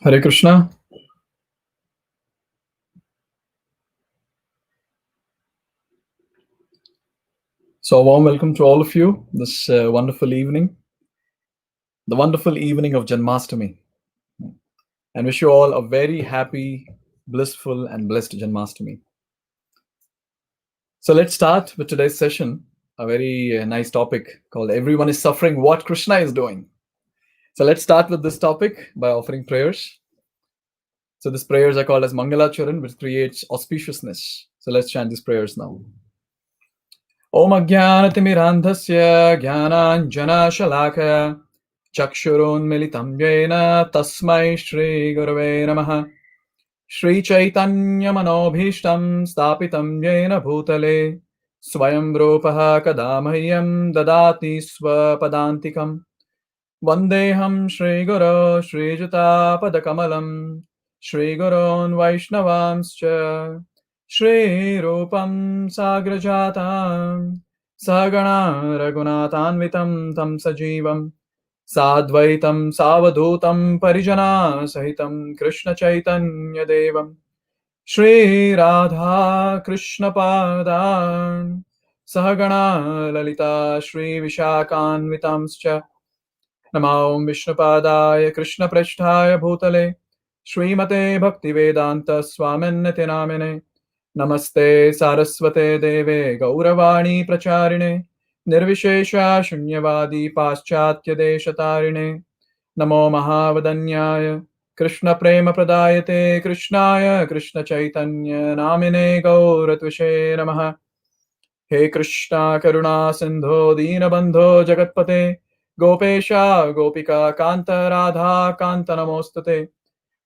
Hare Krishna. So, a warm welcome to all of you this wonderful evening, the wonderful evening of Janmashtami. And wish you all a very happy, blissful, and blessed Janmashtami. So, let's start with today's session, a very nice topic called Everyone is Suffering What Krishna is Doing. So, let's start with this topic by offering prayers. So, these prayers are called as Mangalacharan, which creates auspiciousness. So, let's chant these prayers now. Om Ajnanatimirandhasya Jnananjanashalakaya Chakshurunmilitam Yena Tasmai Shri Gurave Namaha Shri Chaitanya Manobhishtam Stapitam Yena Bhutale Swayam Rupaha Kadamahyam Dadati Swapadantikam Vandeham Shri Guru Shri Juta Padakamalam Shri Gurun Vaishnavamscha Shri Rupam Sagrajatam Sagana Raghunathanvitam Tam Sajivam Sadvaitam Savadutam Parijana Sahitam Krishna Chaitanya Devam Shri Radha Krishna Padan Sahagana Lalita Shri Vishakanvitamscha Namo Vishnupadaya Krishna Prasthaya Bhutale Srimate Bhaktivedanta Swaminiti Namine Namaste Saraswate Deve Gauravani Pracharine Nirvishesha Shunyavadi Paschatya Deshatarine Namo Mahavadanyaya Krishna Prema Pradayate Krishnaya Krishna Chaitanya Namine Gauratvishe Namaha He Krishna Karuna Sindho Deenabandho Jagatpate Gopesha Gopika Kanta Radha Kanta Namostate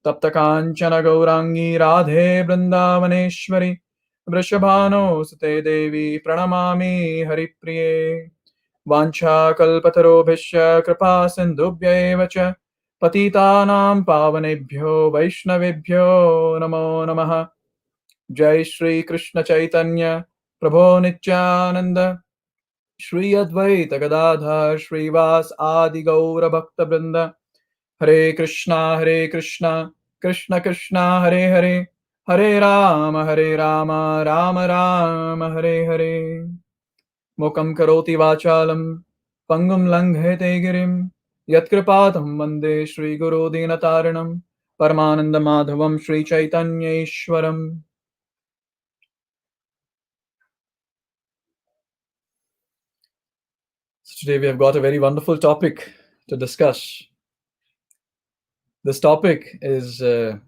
Tapta Kanchana Gaurangi Radhe Vrindavaneshwari Vrishabhano Sute Devi Pranamami Haripriye Vancha Kalpatarobhishya Kripa Sindhubhya Vacha Patitanam Pavanebhyo Vaishnavebhyo Namo Namaha Jai Shri Krishna Chaitanya Prabhu Nityananda Shri Advaita Gadadhar Shrivas Adi Gaura Bhakta Vrinda Hare Krishna Krishna Krishna Hare Hare Hare Rama Rama Rama Hare Hare Mukam Karoti Vachalam Pangum Langhete Girim Yatkripatam Vande Shri Guru Dinataranam Paramananda Madhavam Shri Chaitanya Ishwaram. So today we have got a very wonderful topic to discuss. This topic is a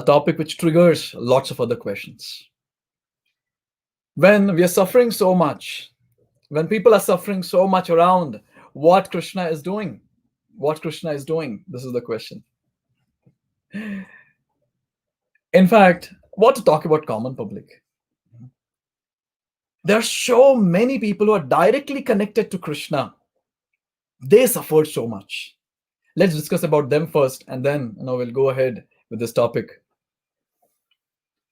topic which triggers lots of other questions. When we are suffering so much, when people are suffering so much around what Krishna is doing, this is the question. In fact, what to talk about common public? There are so many people who are directly connected to Krishna. They suffered so much. Let's discuss about them first, and then we'll go ahead with this topic.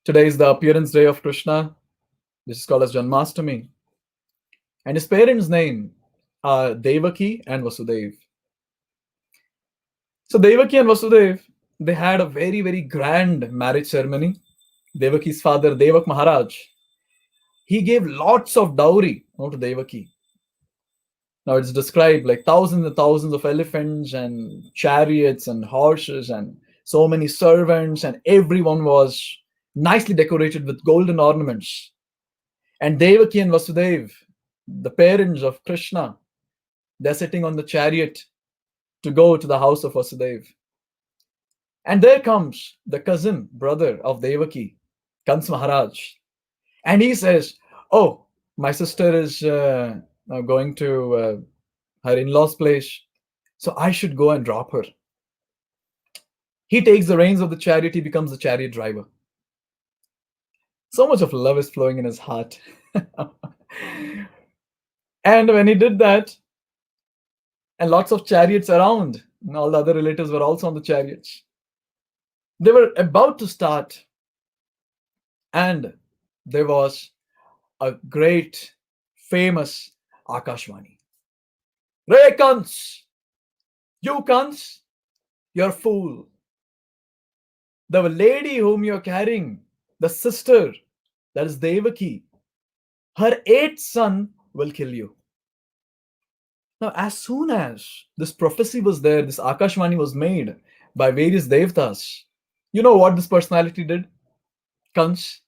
Today is the appearance day of Krishna, which is called as Janmashtami. And his parents' name are Devaki and Vasudev. So Devaki and Vasudev, they had a very, very grand marriage ceremony. Devaki's father, Devak Maharaj, he gave lots of dowry to Devaki. Now it's described like thousands and thousands of elephants and chariots and horses and so many servants, and everyone was nicely decorated with golden ornaments. And Devaki and Vasudev, the parents of Krishna, they're sitting on the chariot to go to the house of Vasudev. And there comes the cousin brother of Devaki, Kans Maharaj. And he says, "Oh, my sister is going to her in-laws' place, so I should go and drop her." He takes the reins of the chariot, he becomes the chariot driver. So much of love is flowing in his heart. And when he did that, and lots of chariots around, and all the other relatives were also on the chariots. They were about to start, and there was a great, famous Akashvani. "Ray Kans, you Kans, You're a fool. The lady whom you're carrying, the sister, that is Devaki, her eighth son will kill you. Now, as soon as this prophecy was there, this Akashvani was made by various devtas, you know what this personality did? Kans.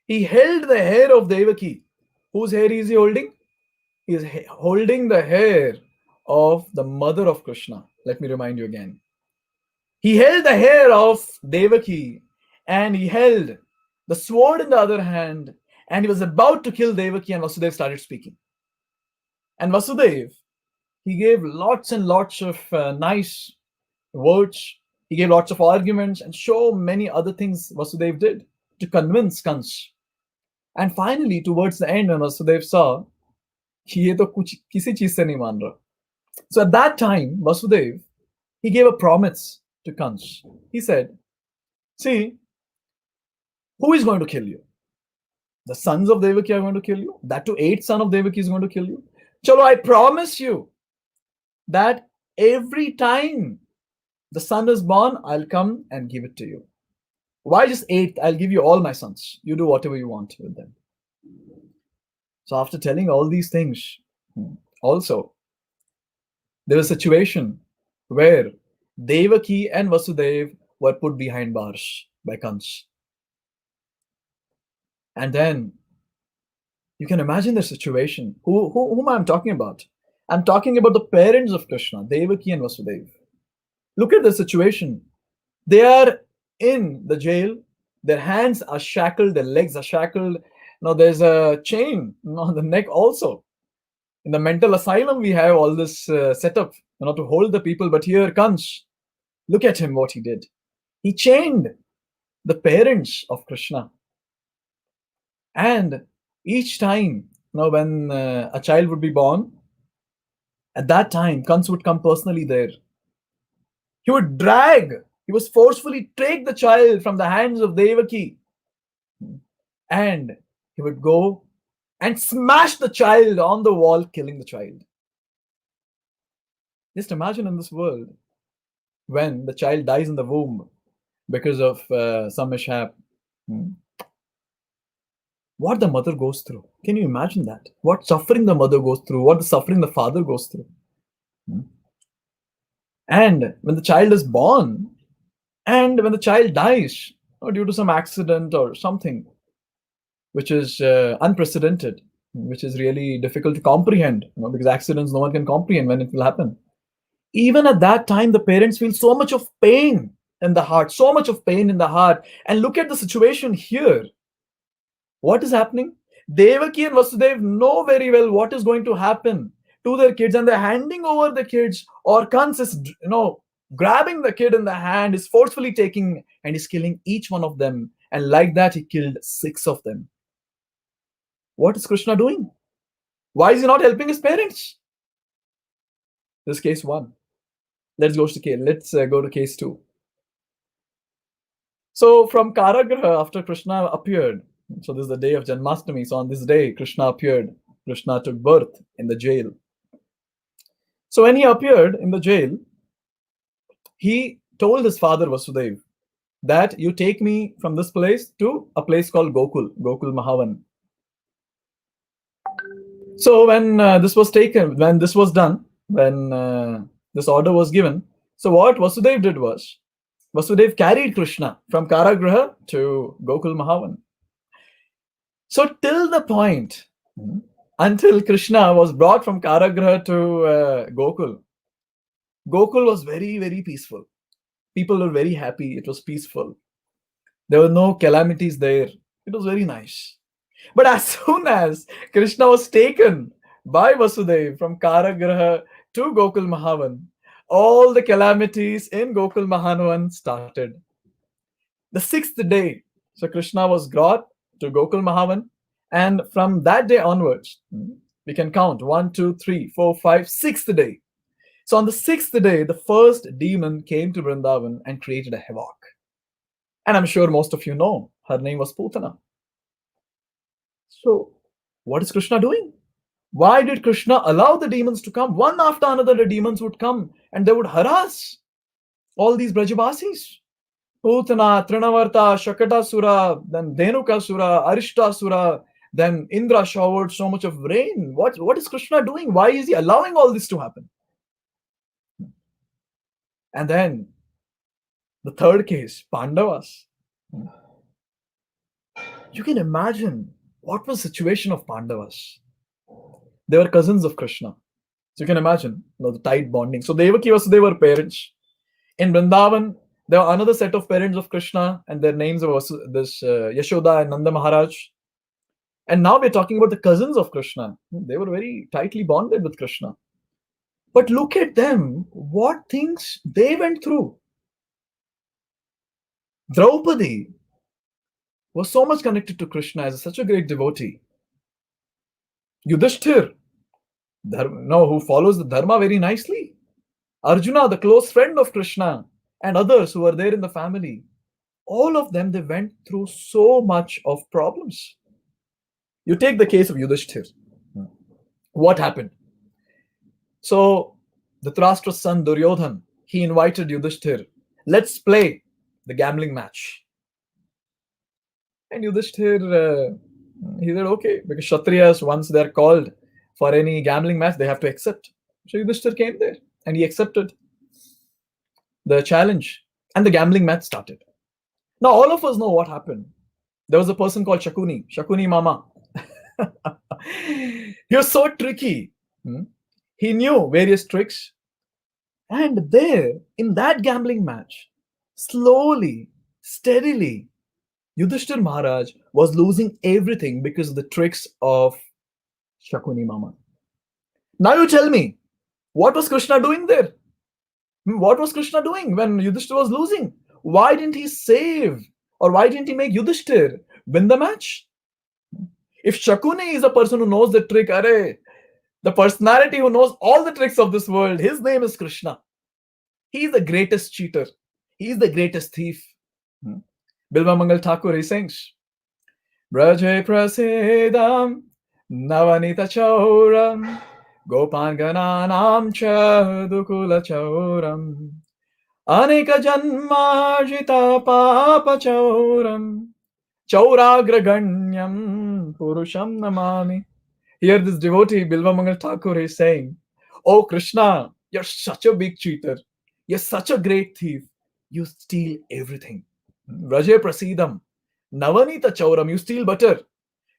He held the hair of Devaki. Whose hair is he holding? He is holding the hair of the mother of Krishna. Let me remind you again. He held the hair of Devaki and he held the sword in the other hand and he was about to kill Devaki and Vasudev started speaking. And Vasudev, he gave lots and lots of nice words. He gave lots of arguments and so many other things Vasudev did to convince Kans. And finally, towards the end, when Vasudev saw कि ये तो कुछ किसी चीज से नहीं मान रहा. So at that time, Vasudev, he gave a promise to Kans. He said, see, who is going to kill you? The sons of Devaki are going to kill you. That too, eighth son of Devaki is going to kill you. Chalo, I promise you that every time the son is born, I'll come and give it to you. Why just eighth? I'll give you all my sons. You do whatever you want with them. So after telling all these things, also, there was a situation where Devaki and Vasudev were put behind bars by Kans. And then you can imagine the situation. Whom I'm talking about? I'm talking about the parents of Krishna, Devaki and Vasudev. Look at the situation. They are in the jail. Their hands are shackled, their legs are shackled. Now there's a chain on the neck also. In the mental asylum, we have all this setup, to hold the people. But here, Kans, look at him, what he did. He chained the parents of Krishna. And each time, when a child would be born, at that time, Kans would come personally there. He would he was forcefully take the child from the hands of Devaki. And he would go and smash the child on the wall, killing the child. Just imagine in this world, when the child dies in the womb because of some mishap, what the mother goes through. Can you imagine that? What suffering the mother goes through, what the suffering the father goes through. And when the child is born, and when the child dies, due to some accident or something, which is unprecedented, which is really difficult to comprehend, because accidents no one can comprehend when it will happen. Even at that time, the parents feel so much of pain in the heart, so much of pain in the heart. And look at the situation here. What is happening? Devaki and Vasudev know very well what is going to happen to their kids, and they're handing over the kids, or Kans is, grabbing the kid in the hand, is forcefully taking, and is killing each one of them. And like that, he killed 6 of them. What is Krishna doing? Why is he not helping his parents? This is case 1. Let's go to case 2. So from Karagraha, after Krishna appeared, so this is the day of Janmashtami. So on this day, Krishna appeared. Krishna took birth in the jail. So when he appeared in the jail, he told his father Vasudev that you take me from this place to a place called Gokul Mahavan. So when this was taken, when this was done, when this order was given, so what Vasudev did was, Vasudev carried Krishna from Karagraha to Gokul Mahavan. So till the point, until Krishna was brought from Karagraha to Gokul, Gokul was very, very peaceful. People were very happy. It was peaceful. There were no calamities there. It was very nice. But as soon as Krishna was taken by Vasudev from Karagraha to Gokul Mahavan, all the calamities in Gokul Mahavan started. The 6th day, so Krishna was brought to Gokul Mahavan, and from that day onwards, we can count 1, 2, 3, 4, 5, 6th day. So on the 6th day, the first demon came to Vrindavan and created a havoc. And I'm sure most of you know, her name was Putana. So what is Krishna doing? Why did Krishna allow the demons to come? One after another, the demons would come and they would harass. All these Brajavasis. Putana, Trinavarta, Shakatasura, then Dhenukasura, Arishtasura, then Indra showered so much of rain. What is Krishna doing? Why is he allowing all this to happen? And then the third case, Pandavas. You can imagine what was the situation of Pandavas. They were cousins of Krishna. So you can imagine, the tight bonding. So Devaki Vasudeva were parents. In Vrindavan, there were another set of parents of Krishna, and their names were this Yashoda and Nanda Maharaj. And now we're talking about the cousins of Krishna. They were very tightly bonded with Krishna. But look at them, what things they went through. Draupadi was so much connected to Krishna as such a great devotee. Yudhishthir, who follows the dharma very nicely. Arjuna, the close friend of Krishna, and others who were there in the family. All of them, they went through so much of problems. You take the case of Yudhishthir. What happened? So, Dhritarashtra's son Duryodhan, he invited Yudhishthir, let's play the gambling match. And Yudhishthir, he said, okay, because Kshatriyas, once they're called for any gambling match, they have to accept. So Yudhishthir came there and he accepted the challenge, and the gambling match started. Now, all of us know what happened. There was a person called Shakuni Mama. He was so tricky. He knew various tricks. And there, in that gambling match, slowly, steadily, Yudhishthir Maharaj was losing everything because of the tricks of Shakuni Mama. Now you tell me, what was Krishna doing there? What was Krishna doing when Yudhishthir was losing? Why didn't he save, or why didn't he make Yudhishthir win the match? If Shakuni is a person who knows the trick, the personality who knows all the tricks of this world, his name is Krishna. He is the greatest cheater. He is the greatest thief. Bilva Mangal Thakur, he sings, Braje prasidam navanita chauram gopangananam cha dukula chauram aneka janmajita papa chauram chauragraganyam purusham namami. Here this devotee Bilva Mangal Thakur is saying, oh Krishna, you're such a big cheater. You're such a great thief. You steal everything. Raje prasidam navanita chauram, you steal butter.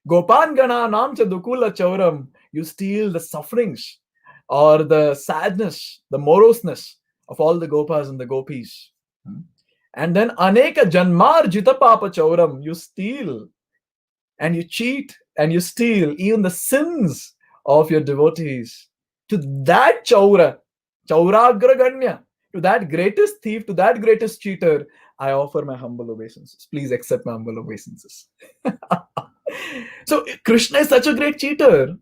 Gopan gana namcha dukula chauram, you steal the sufferings or the sadness, the moroseness of all the gopas and the gopis. And then aneka janmar jita papa chauram, you steal and you cheat and you steal even the sins of your devotees. To that chauragraganya, to that greatest thief, to that greatest cheater, I offer my humble obeisances. Please accept my humble obeisances. So Krishna is such a great cheater.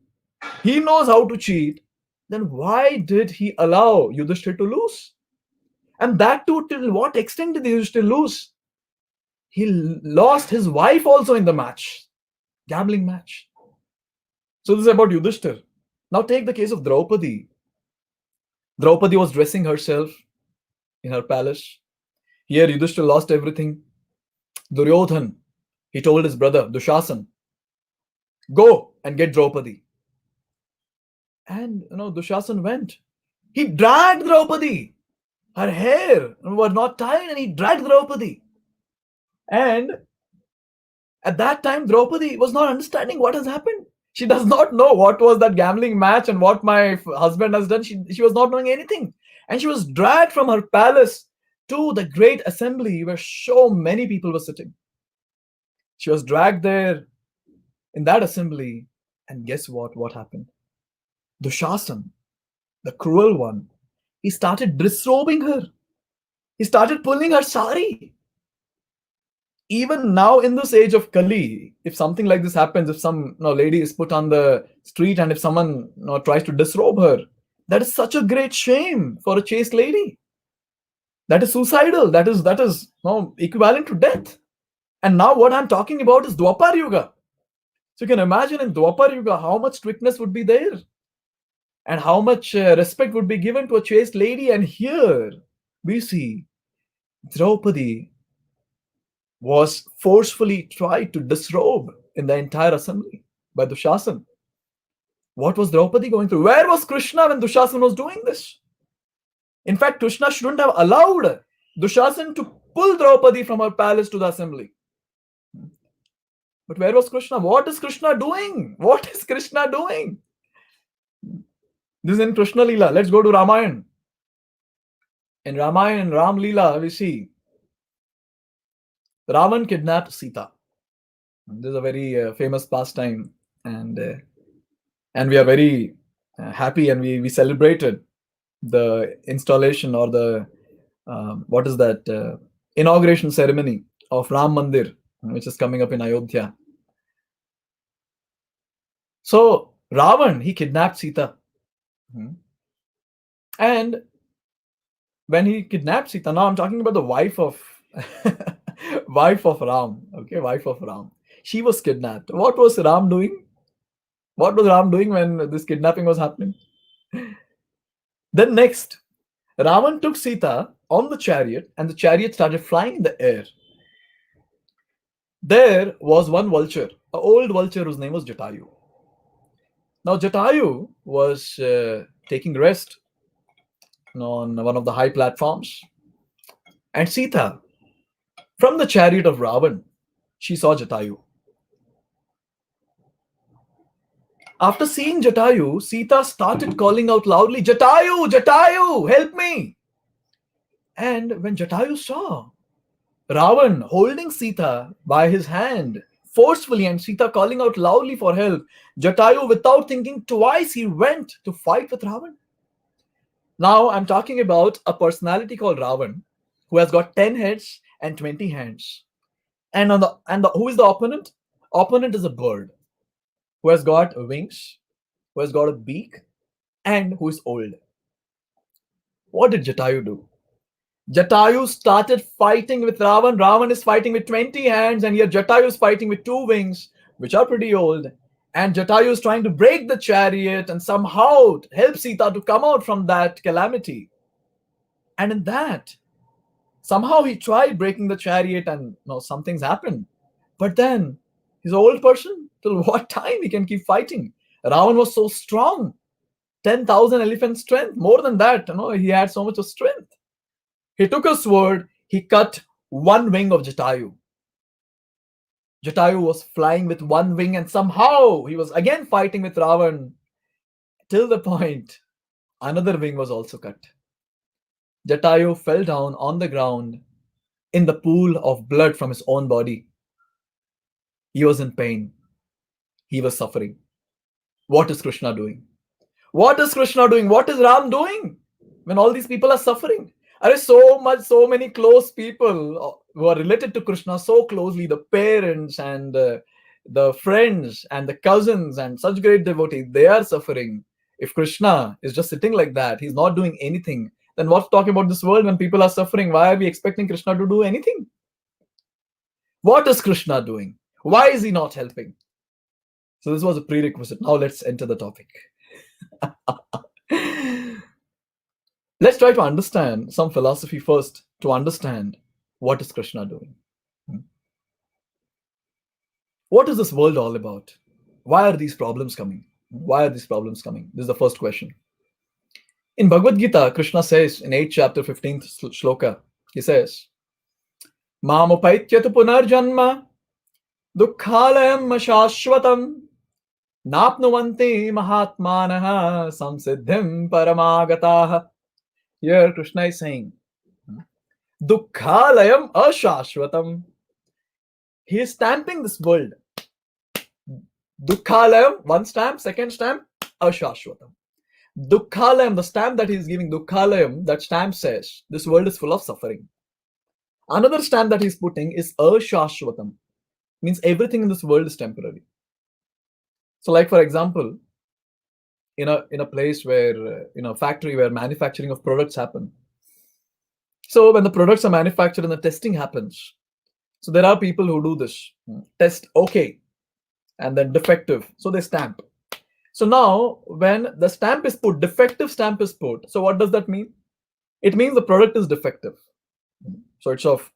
He knows how to cheat. Then why did he allow Yudhishthir to lose? And that too, till what extent did Yudhishthir lose? He lost his wife also in the match, gambling match. So this is about Yudhishthir. Now take the case of Draupadi. Draupadi was dressing herself in her palace. Here Yudhishthir lost everything. Duryodhan, he told his brother Dushasan, go and get Draupadi. And Dushasan went. He dragged Draupadi. Her hair were not tied and he dragged Draupadi. And at that time, Draupadi was not understanding what has happened. She does not know what was that gambling match and what my husband has done. She was not knowing anything. And she was dragged from her palace to the great assembly where so many people were sitting. She was dragged there in that assembly. And guess what? What happened? Dushasan, the cruel one, he started disrobing her. He started pulling her sari. Even now in this age of Kali, if something like this happens, if some lady is put on the street and if someone tries to disrobe her, that is such a great shame for a chaste lady. That is suicidal. That is equivalent to death. And now what I'm talking about is Dwapar Yuga. So you can imagine in Dwapar Yuga how much strictness would be there and how much respect would be given to a chaste lady. And here we see Draupadi was forcefully tried to disrobe in the entire assembly by Dushasan. What was Draupadi going through? Where was Krishna when Dushasan was doing this? In fact, Krishna shouldn't have allowed Dushasan to pull Draupadi from her palace to the assembly. But where was Krishna? What is Krishna doing? What is Krishna doing? This is in Krishna Leela. Let's go to Ramayana. In Ramayana, Ram Leela, we see Ravan kidnapped Sita. This is a very famous pastime, and we are very happy, and we celebrated the installation or the what is that inauguration ceremony of Ram Mandir, which is coming up in Ayodhya. So Ravan, he kidnapped Sita. And when he kidnapped Sita, now I'm talking about the wife of wife of Ram. Okay, wife of Ram. She was kidnapped. What was Ram doing? What was Ram doing when this kidnapping was happening? Then next, Ravan took Sita on the chariot, and the chariot started flying in the air. There was one vulture, an old vulture whose name was Jatayu. Now Jatayu was taking rest on one of the high platforms, and Sita, from the chariot of Ravan, she saw Jatayu. After seeing Jatayu, Sita started calling out loudly, Jatayu, Jatayu, help me. And when Jatayu saw Ravan holding Sita by his hand forcefully and Sita calling out loudly for help, Jatayu, without thinking twice, he went to fight with Ravan. Now I'm talking about a personality called Ravan who has got 10 heads and 20 hands. And who is the opponent? Opponent is a bird who has got wings, who has got a beak, and who is old. What did Jatayu do? Jatayu started fighting with Ravan. Ravan is fighting with 20 hands, and here Jatayu is fighting with 2 wings, which are pretty old. And Jatayu is trying to break the chariot and somehow help Sita to come out from that calamity. And in that, somehow he tried breaking the chariot, and some things happened. But then, he's an old person. Till what time he can keep fighting? Ravan was so strong, 10,000 elephant strength. More than that, he had so much of strength. He took a sword, he cut one wing of Jatayu. Jatayu was flying with one wing, and somehow he was again fighting with Ravan till the point another wing was also cut. Jatayu fell down on the ground in the pool of blood from his own body. He was in pain. He was suffering. What is Krishna doing? What is Krishna doing? What is Ram doing when all these people are suffering? There is so many close people who are related to Krishna so closely, the parents and the friends and the cousins and such great devotees, they are suffering. If Krishna is just sitting like that, he's not doing anything, then what's talking about this world when people are suffering? Why are we expecting Krishna to do anything? What is Krishna doing? Why is he not helping? So this was a prerequisite. Now let's enter the topic. Let's try to understand some philosophy first to understand what is Krishna doing. What is this world all about? Why are these problems coming? Why are these problems coming? This is the first question. In Bhagavad Gita, Krishna says in 8th chapter, 15th shloka, he says, Mamupaityatu punarjanma dukkhalayam shashvatam napnuvanti mahatmanaha samsiddhim paramagataha. Here Krishna is saying, Dukkhalayam ashashvatam. He is stamping this world. Dukkhalayam, one stamp, second stamp, ashashvatam. Dukkhalayam, the stamp that he is giving, Dukkhalayam, that stamp says, this world is full of suffering. Another stamp that he is putting is ashashvatam, means everything in this world is temporary. So like for example, in a place where, in a factory where manufacturing of products happen. So when the products are manufactured and the testing happens, so there are people who do this, test okay, and then defective, so they stamp. So now when the stamp is put, defective stamp is put, so what does that mean? It means the product is defective. So it's of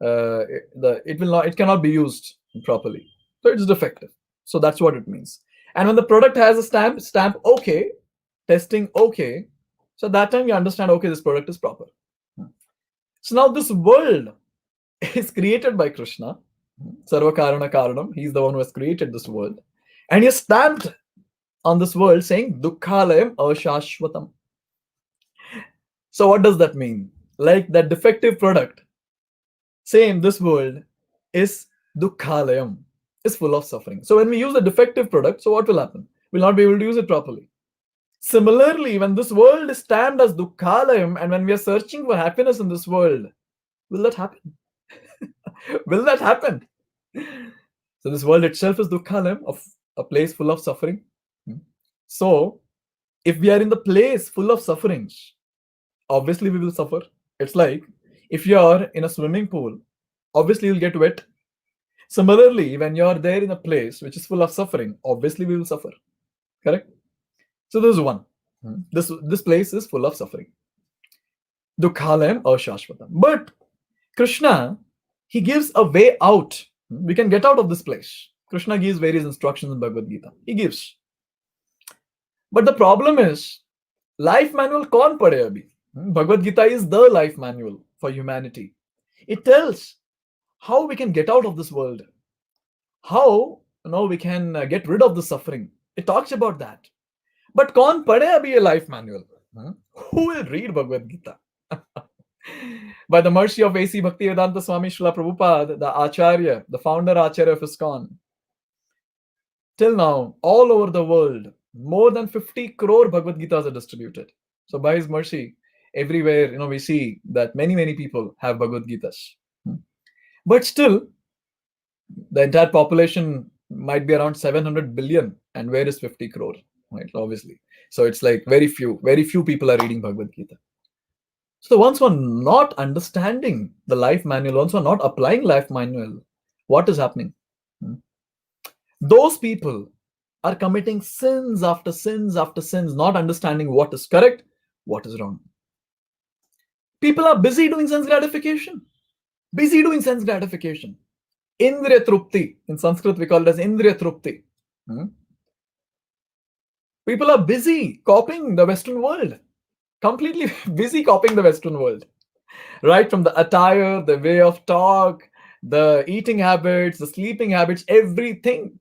it cannot be used properly. So it's defective. So that's what it means. And when the product has a stamp okay, testing okay, so that time you understand, okay, this product is proper. So now this world is created by Krishna, Sarva Karana Karanam. He's the one who has created this world, and he stamped on this world saying Dukkhalayam Ashashvatam. So what does that mean? Like that defective product, same, this world is Dukkhalayam, is full of suffering. So when we use a defective product, so what will happen? We'll not be able to use it properly. Similarly, when this world is stamped as Dukkhalayam, and when we are searching for happiness in this world, will that happen? Will that happen? So this world itself is Dukkhalayam, of a place full of suffering. So if we are in the place full of sufferings, obviously we will suffer. It's like if you are in a swimming pool, obviously you'll get wet. Similarly, when you are there in a place which is full of suffering, obviously we will suffer. Correct? So this is one. This place is full of suffering. Dukkhalayam Ashashvatam. But Krishna, he gives a way out. We can get out of this place. Krishna gives various instructions in Bhagavad Gita. He gives. But the problem is, life manual kaun padhe abhi? Bhagavad Gita is the life manual for humanity. It tells how we can get out of this world, how we can get rid of the suffering. It talks about that. But kaun padhe abhi a life manual? Who will read Bhagavad Gita? By the mercy of A.C. Bhaktivedanta Swami Srila Prabhupada, the Acharya, the founder Acharya of ISKCON, till now, all over the world, more than 50 crore Bhagavad Gitas are distributed. So by his mercy, everywhere, we see that many people have Bhagavad Gitas. But still, the entire population might be around 700 billion. And where is 50 crore? Right, obviously. So it's like very few people are reading Bhagavad Gita. So the ones who are not understanding the life manual, ones who are not applying life manual, what is happening? Those people are committing sins after sins after sins, not understanding what is correct, what is wrong. People are busy doing sense gratification. Indriya Trupti. In Sanskrit, we call it as Indriya Trupti. People are busy copying the Western world. Completely busy copying the Western world. Right from the attire, the way of talk, the eating habits, the sleeping habits, everything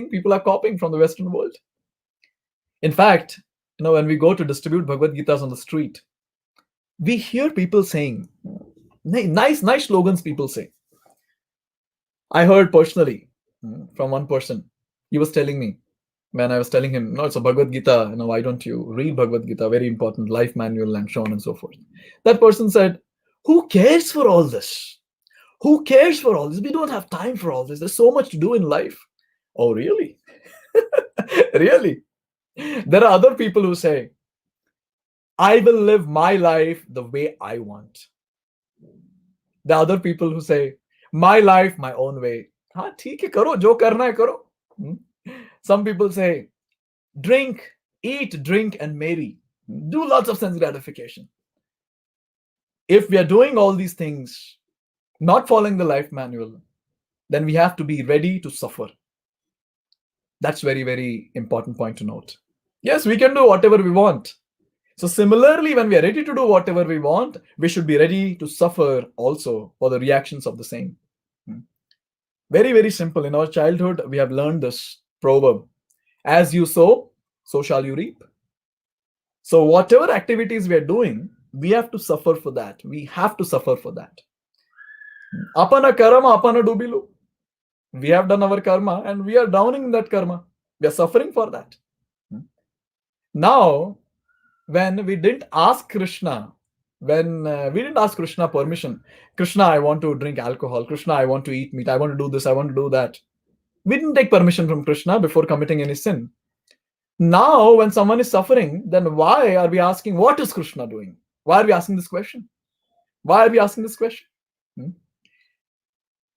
people are copying from the Western world. In fact, when we go to distribute Bhagavad Gitas on the street, we hear people saying, nice slogans people say. I heard personally from one person. He was telling me, when I was telling him, no, it's a Bhagavad Gita, why don't you read Bhagavad Gita, very important life manual and so on and so forth. That person said, who cares for all this? Who cares for all this? We don't have time for all this. There's so much to do in life. Oh, really? Really? There are other people who say, I will live my life the way I want. There are other people who say, my life, my own way. Haan, theek hai, karo, jo karna hai, karo. Some people say, eat, drink, and marry. Do lots of sense gratification. If we are doing all these things, not following the life manual, then we have to be ready to suffer. That's very, very important point to note. Yes, we can do whatever we want. So similarly, when we are ready to do whatever we want, we should be ready to suffer also for the reactions of the same. Very, very simple. In our childhood, we have learned this proverb. As you sow, so shall you reap. So whatever activities we are doing, we have to suffer for that. We have to suffer for that. Apana karma, apana dubilu. We have done our karma and we are drowning in that karma. We are suffering for that. Now, when we didn't ask Krishna, permission, Krishna, I want to drink alcohol. Krishna, I want to eat meat. I want to do this. I want to do that. We didn't take permission from Krishna before committing any sin. Now, when someone is suffering, then why are we asking, what is Krishna doing? Why are we asking this question?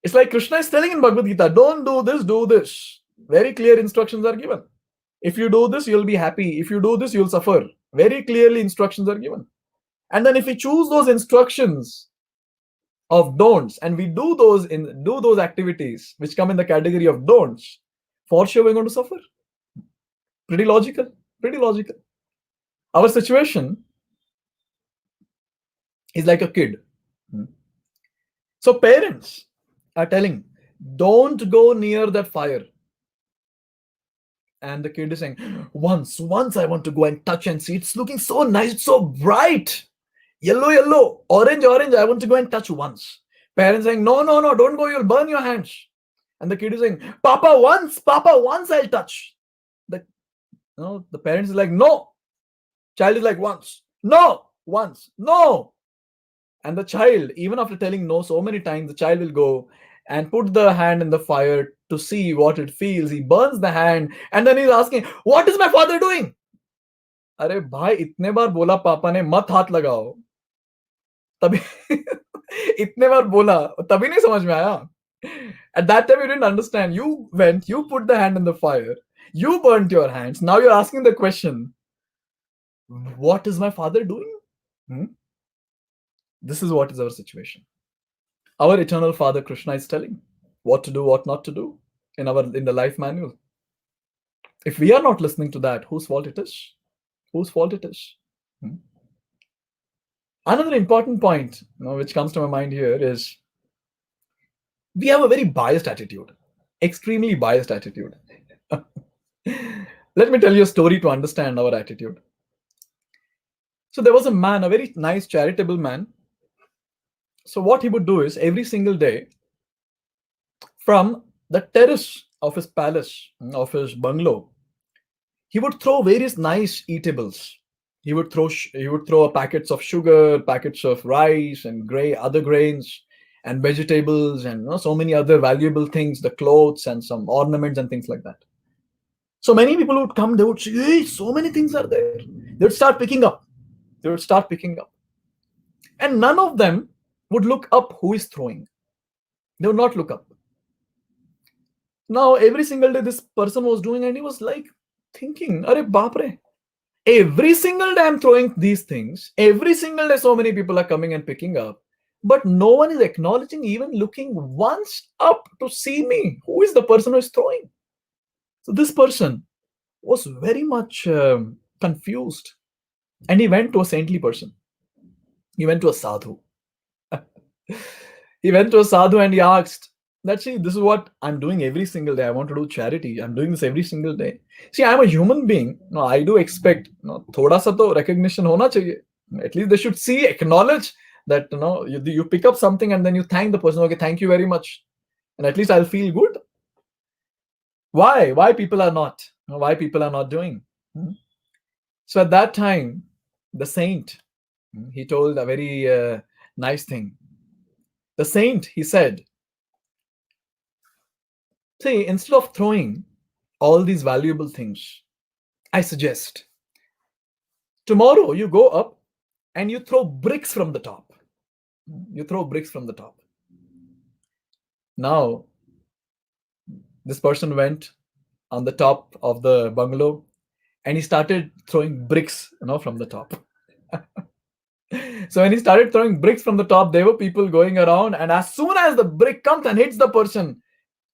It's like Krishna is telling in Bhagavad Gita, don't do this, do this. Very clear instructions are given. If you do this, you'll be happy. If you do this, you'll suffer. Very clearly instructions are given. And then if we choose those instructions, of don'ts, and we do those activities which come in the category of don'ts, for sure we're going to suffer. Pretty logical. Pretty logical. Our situation is like a kid. Hmm. So parents are telling, don't go near that fire. And the kid is saying, once I want to go and touch and see. It's looking so nice, it's so bright. Yellow, yellow, orange, orange. I want to go and touch once. Parents saying, no, no, no, don't go, you'll burn your hands. And the kid is saying, Papa, once I'll touch. The the parents is like, no. Child is like, once, no, once, no. And the child, even after telling no so many times, the child will go and put the hand in the fire to see what it feels. He burns the hand and then he's asking, what is my father doing? अरे भाई इतने बार बोला पापा ने मत हाथ लगाओ तभी इतने बार बोला तभी नहीं समझ में आया. At that time you didn't understand. You went, you put the hand in the fire, you burnt your hands. Now you're asking the question, what is my father doing? Hmm? This is what is our situation. Our eternal Father Krishna is telling what to do, what not to do in the life manual. If we are not listening to that, whose fault it is? Whose fault it is? Hmm? Another important point, which comes to my mind here is we have a very biased attitude, extremely biased attitude. Let me tell you a story to understand our attitude. So there was a man, a very nice charitable man. So what he would do is every single day, from the terrace of his palace, of his bungalow, he would throw various nice eatables. He would throw packets of sugar, packets of rice and other grains and vegetables and so many other valuable things, the clothes and some ornaments and things like that. So many people would come, they would say, hey, so many things are there. They would start picking up. And none of them would look up who is throwing. They would not look up. Now, every single day this person was doing, and he was like thinking, Are Bapre, every single day I'm throwing these things. Every single day so many people are coming and picking up. But no one is acknowledging, even looking once up to see me. Who is the person who is throwing? So this person was very much confused. And he went to a saintly person. He went to a sadhu. He went to a sadhu and he asked, see, this is what I'm doing every single day. I want to do charity. I'm doing this every single day. See, I'm a human being. No, I do expect thoda sa to recognition hona chahiye. At least they should see, acknowledge that you pick up something and then you thank the person. Okay, thank you very much. And at least I'll feel good. Why people are not? Why people are not doing? So at that time, the saint, he told a very nice thing. The saint, he said, see, instead of throwing all these valuable things, I suggest tomorrow you go up and you throw bricks from the top. You throw bricks from the top. Now, this person went on the top of the bungalow and he started throwing bricks, from the top. So when he started throwing bricks from the top, there were people going around, and as soon as the brick comes and hits the person,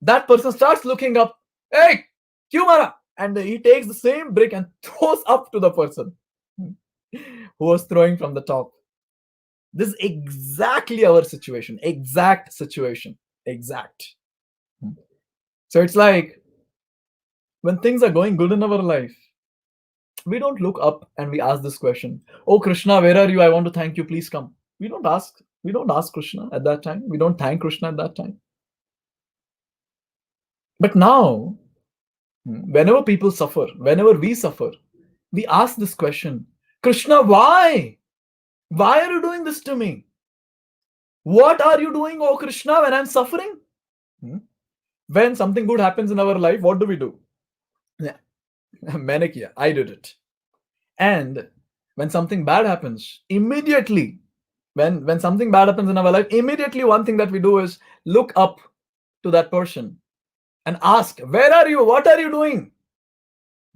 that person starts looking up. Hey, kyun mara? And he takes the same brick and throws up to the person who was throwing from the top. This is exactly our situation. Exact situation. Exact. So it's like when things are going good in our life, we don't look up and we ask this question, oh Krishna, where are you? I want to thank you, please come. We don't ask Krishna at that time. We don't thank Krishna at that time. But now, whenever people suffer, whenever we suffer, we ask this question, Krishna, why are you doing this to me? What are you doing, oh Krishna, when I'm suffering? When something good happens in our life, what do? Yeah, maine kiya, I did it. And when something bad happens, immediately, when something bad happens in our life, immediately one thing that we do is look up to that person and ask, where are you? What are you doing?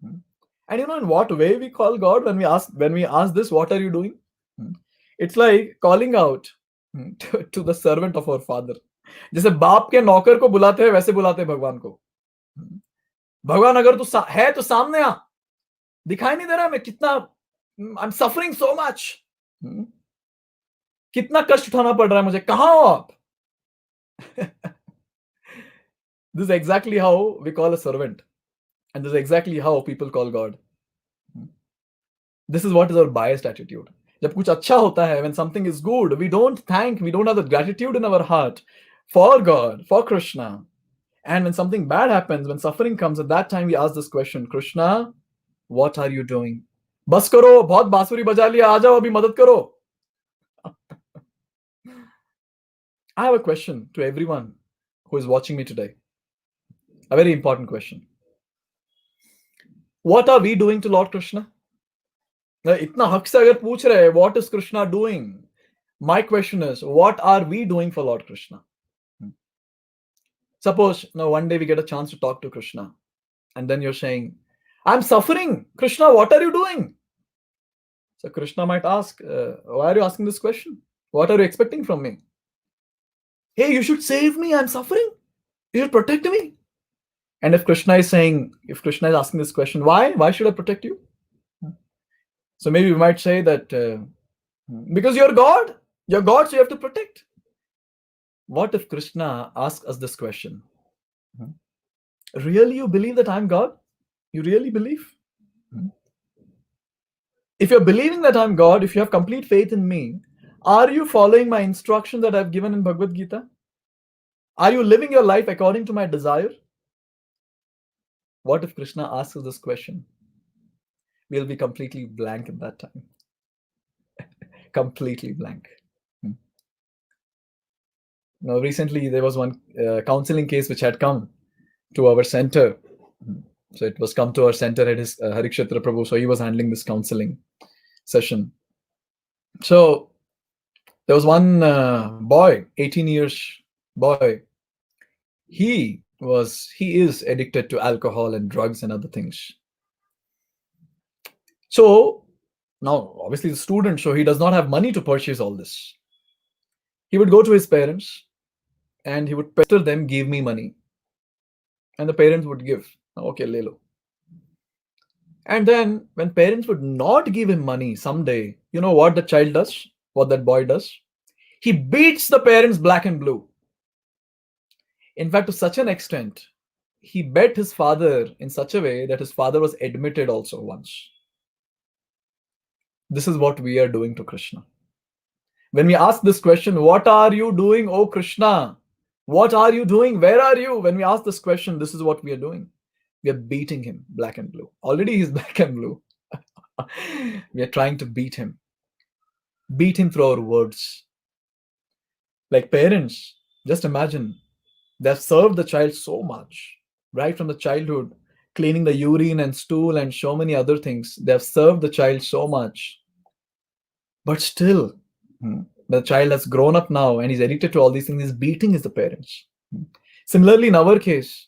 And in what way we call God when we ask this, what are you doing? It's like calling out to the servant of our father. जैसे बाप के नौकर को बुलाते हैं वैसे बुलाते हैं भगवान को. भगवान अगर तू है तो सामने आ, दिखाई नहीं दे रहा मैं कितना, I am suffering so much, कितना कष्ट उठाना पड़ रहा है मुझे, कहां हो आप? This is exactly how we call a servant, and this is exactly how people call God. This is what is our biased attitude. जब कुछ अच्छा होता है, when something is good, we don't thank, we don't have the gratitude in our heart for God, for Krishna. And when something bad happens, when suffering comes, at that time we ask this question, Krishna, what are you doing? बस करो, बहुत बांसुरी बजा लिया, आ जाओ अभी मदद करो. I have a question to everyone who is watching me today. A very important question. What are we doing to Lord Krishna? इतना हक से अगर पूछ रहे, what is Krishna doing? My question is, what are we doing for Lord Krishna? Suppose one day we get a chance to talk to Krishna, and then you're saying, I'm suffering. Krishna, what are you doing? So Krishna might ask, why are you asking this question? What are you expecting from me? Hey, you should save me. I'm suffering. You should protect me. And if Krishna is asking this question, why should I protect you? So maybe we might say that because you're God, so you have to protect. What if Krishna asks us this question? Really, you believe that I'm God? You really believe? If you're believing that I'm God, if you have complete faith in me, are you following my instruction that I've given in Bhagavad Gita? Are you living your life according to my desire? What if Krishna asks us this question? We'll be completely blank at that time. Completely blank. Now, recently there was one counseling case which had come to our center. So it was come to our center at his Harikshetra Prabhu. So he was handling this counseling session. So there was one boy, 18 years boy. He is addicted to alcohol and drugs and other things. So now, obviously, the student, so he does not have money to purchase all this. He would go to his parents and he would pester them, give me money. And the parents would give. Okay, lelo. And then when parents would not give him money someday, you know what the child does? What that boy does? He beats the parents black and blue. In fact, to such an extent, he bet his father in such a way that his father was admitted also once. This is what we are doing to Krishna. When we ask this question, what are you doing, oh Krishna? What are you doing? Where are you? When we ask this question, this is what we are doing. We are beating him black and blue. Already he's black and blue. We are trying to beat him through our words. Like parents, just imagine, they've served the child so much, right from the childhood, cleaning the urine and stool and so many other things. They've served the child so much. But still, the child has grown up now and he's addicted to all these things. He's beating the parents. Similarly, in our case,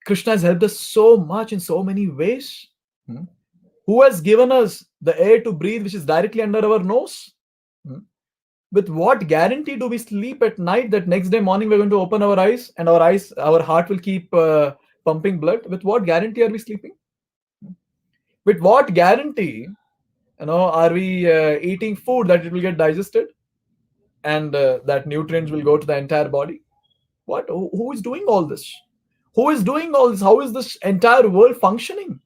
Krishna has helped us so much in so many ways. Who has given us the air to breathe, which is directly under our nose? With what guarantee do we sleep at night that next day morning we're going to open our eyes and our heart will keep pumping blood? With what guarantee are we sleeping? With what guarantee, are we eating food that it will get digested and that nutrients will go to the entire body? What? Who is doing all this? Who is doing all this? How is this entire world functioning?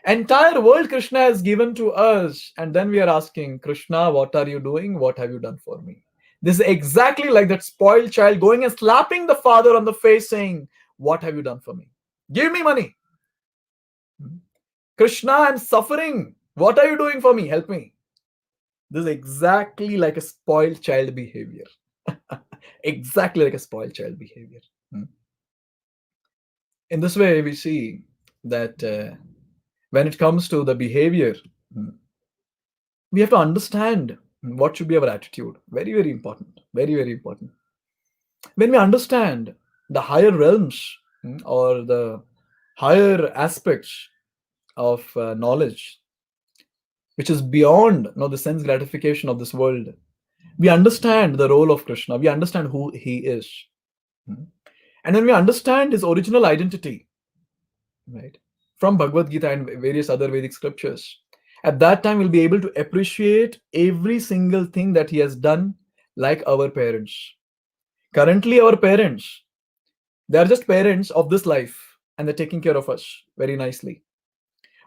Entire world Krishna has given to us, and then we are asking, Krishna, what are you doing? What have you done for me? This is exactly like that spoiled child going and slapping the father on the face saying, what have you done for me? Give me money. Krishna, I'm suffering. What are you doing for me? Help me. This is exactly like a spoiled child behavior. Exactly like a spoiled child behavior. In this way, we see that when it comes to the behavior, we have to understand what should be our attitude. Very, very important. Very, very important. When we understand the higher realms or the higher aspects of knowledge, which is beyond the sense gratification of this world, We understand the role of Krishna, we understand who he is. Hmm. And when we understand his original identity, right, from Bhagavad Gita and various other Vedic scriptures, at that time we'll be able to appreciate every single thing that he has done, like our parents. Currently, our parents, they are just parents of this life and they're taking care of us very nicely.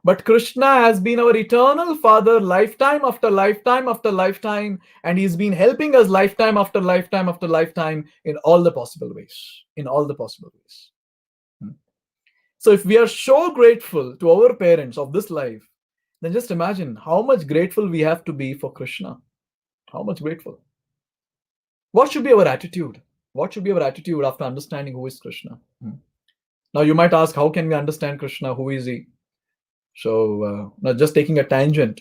But Krishna has been our eternal father, lifetime after lifetime after lifetime, and he's been helping us lifetime after lifetime after lifetime in all the possible ways. In all the possible ways. Hmm. So, if we are so grateful to our parents of this life, then just imagine how much grateful we have to be for Krishna. How much grateful. What should be our attitude? What should be our attitude after understanding who is Krishna? Hmm. Now, you might ask, how can we understand Krishna? Who is he? So, now just taking a tangent.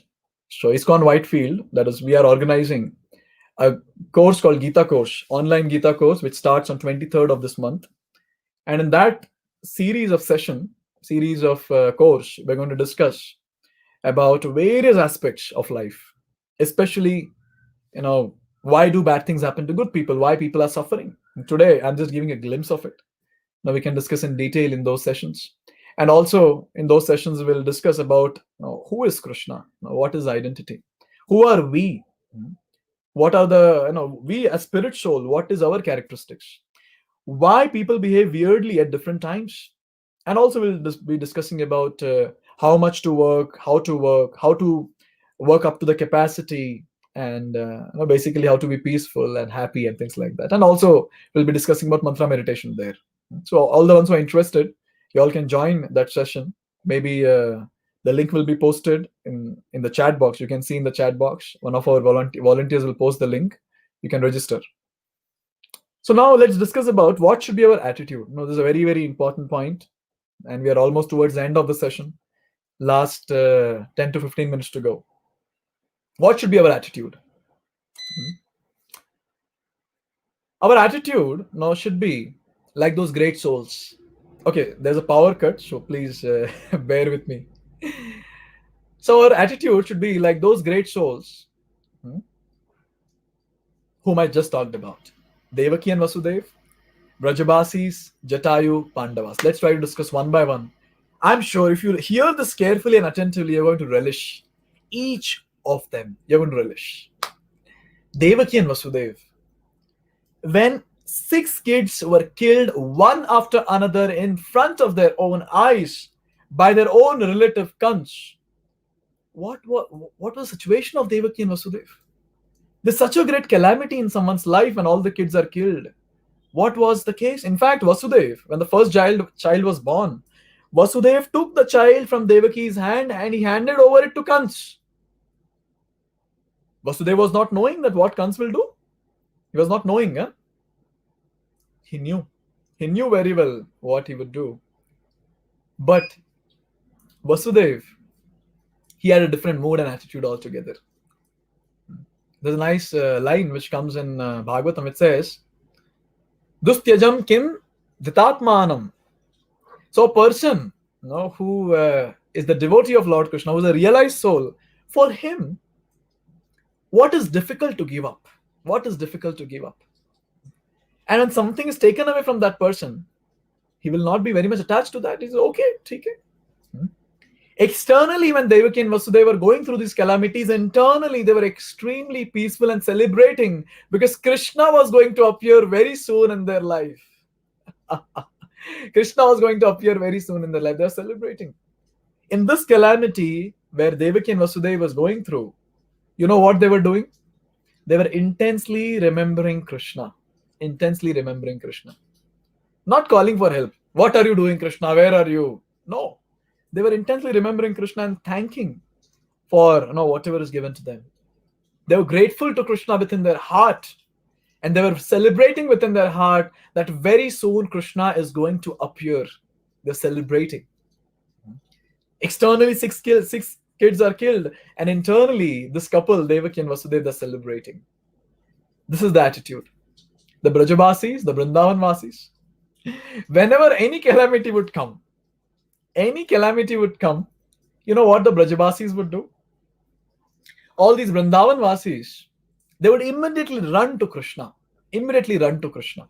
So, ISKCON Whitefield, that is, we are organizing a course called Gita Course, online Gita course, which starts on 23rd of this month. And in that series of course, we're going to discuss about various aspects of life, especially, why do bad things happen to good people? Why people are suffering? And today, I'm just giving a glimpse of it. Now we can discuss in detail in those sessions. And also in those sessions, we'll discuss about who is Krishna, what is identity, who are we, what are the we as spirit soul, what is our characteristics, why people behave weirdly at different times, and also we'll be discussing about how much to work, how to work up to the capacity, and basically how to be peaceful and happy and things like that. And also we'll be discussing about mantra meditation there. So all the ones who are interested, you all can join that session. Maybe the link will be posted in the chat box. You can see in the chat box, one of our volunteers will post the link. You can register. So now let's discuss about what should be our attitude. This is a very, very important point, and we are almost towards the end of the session. Last 10 to 15 minutes to go. What should be our attitude? Our attitude now should be like those great souls. Okay, there's a power cut, so please bear with me. So our attitude should be like those great souls whom I just talked about. Devaki and Vasudev, Brajabasis, Jatayu, Pandavas. Let's try to discuss one by one. I'm sure if you hear this carefully and attentively, you're going to relish each of them. You're going to relish. Devaki and Vasudev. When 6 kids were killed one after another in front of their own eyes by their own relative Kans, what was the situation of Devaki and Vasudev? There's such a great calamity in someone's life when all the kids are killed. What was the case? In fact, Vasudev, when the first child was born, Vasudev took the child from Devaki's hand and he handed over it to Kans. Vasudev was not knowing that what Kans will do. He was not knowing. He knew. He knew very well what he would do. But Vasudev, he had a different mood and attitude altogether. There's a nice line which comes in Bhagavatam. It says, Dustyajam kim ditatmanam. So a person who is the devotee of Lord Krishna, who is a realized soul, for him, what is difficult to give up? What is difficult to give up? And when something is taken away from that person, he will not be very much attached to that. He's okay, okay. Externally, when Devaki and Vasudeva were going through these calamities, internally they were extremely peaceful and celebrating because Krishna was going to appear very soon in their life. Krishna was going to appear very soon in their life. They are celebrating. In this calamity where Devaki and Vasudeva was going through, you know what they were doing? They were intensely remembering Krishna. Intensely remembering Krishna. Not calling for help. What are you doing, Krishna? Where are you? No. They were intensely remembering Krishna and thanking for whatever is given to them. They were grateful to Krishna within their heart. And they were celebrating within their heart that very soon Krishna is going to appear. They're celebrating. Externally, 6 kids are killed. And internally, this couple, Devaki and Vasudeva, they're celebrating. This is the attitude. The Brajabasis, the Vrindavanvasis, whenever any calamity would come, you know what the Brajabasis would do? All these Vrindavanvasis, they would immediately run to Krishna. Immediately run to Krishna.